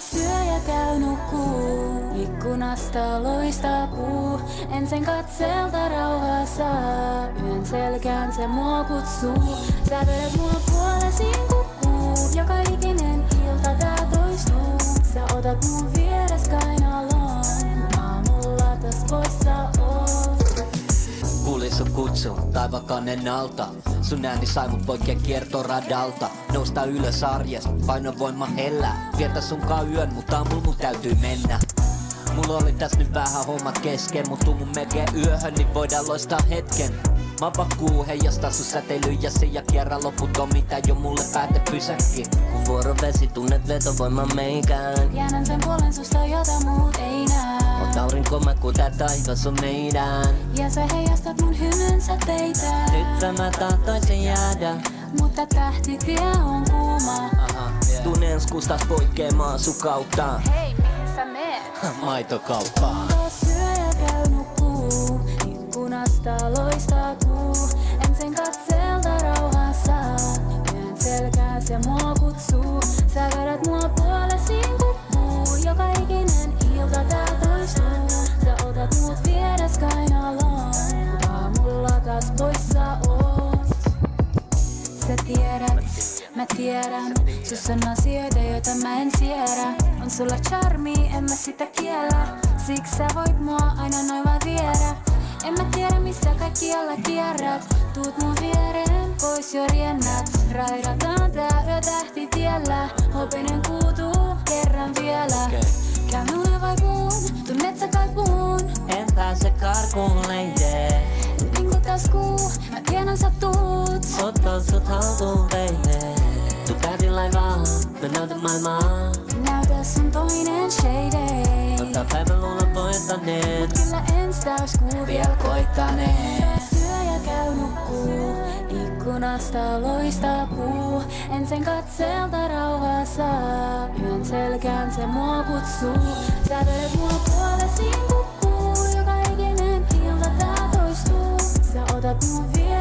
syö ja käy nukkuu. Ikkunasta loistaa kuu. En sen katselta rauhaa saa. Yön selkään se mua kutsuu. Sä vedät mua puolesiin kukkuu. Joka ikinen ilta tää toistuu. Sä otat mun vieres kainaloon. Aamulla täs poissa oot. Kuulin sun kutsun taivakannen alta. Sun ääni sai mut poikien kiertoradalta. Nousta ylös arjes, painovoima hellää. Vietä sunkaan yön, mutta aamulla mun täytyy mennä. Mulla oli täs nyt vähän hommat kesken, mut tuu mun melkein yöhön, niin voidaan loistaa hetken. Mä pakkuu heijastaa sun säteilyjäsi ja kierrä loputon, mitä jo mulle pääte pysäkki. Kun vuorovesi tunnet vetovoiman meikään. Jäännän sen puolen susta, jota muut ei näe. Oot aurinko, mä kun tää taivas on meidän. Ja sä heijastat mun hymyn säteitä. Nyt mä tahtoisin jäädä, mutta tähtitie on kuuma. Tuun enskustas poikkeamaan sun kautta. Hei, mihin sä meet? Maitokauppaan. Syö ja käy nukkuu. Ikkunasta loistaa kuu. En sen katselta rauhaa saa. Yön selkään se mua kutsuu. Sä vedät mua puolesiin kukkuu. Joka ikinen ilta tää toistuu. Sä otat mut vieres kainaloon. Aamulla taas poissa oot. Sä tiedät, mä tiedän. Sus on asioita, joita mä en siedä. On sulla charmi, en mä sitä kiellä. Siksi sä voit mua aina noin vaan viedä. En mä tiedä missä kaikkialla kierrät. Tuut mun viereen, pois jo riennät. Raidataan tää yö tähtitiellä. Hopinen kuutuu, kerran vielä. Käy mulle vai puun, tunnet sä kaipuun. En pääse karkuun leijee. Niinku täs kuu, mä tiedän sä tuut. Otan sut haltuun baby. Tuu täytin laivaan, mä näytän maailmaa. Näytä sun toinen shade. Antaa päivän luulla voittaneet. Kyllä ens täyskuu vielä koittaneen. Syö ja käy nukkuu. Ikkunasta loistaa kuu. En sen katselta rauhaa saa. Yön selkään se mua kutsuu. Sä vedät mua puolesiin kukkuu. Joka ikinen ilta tää toistuu. Sä otat mun vielä.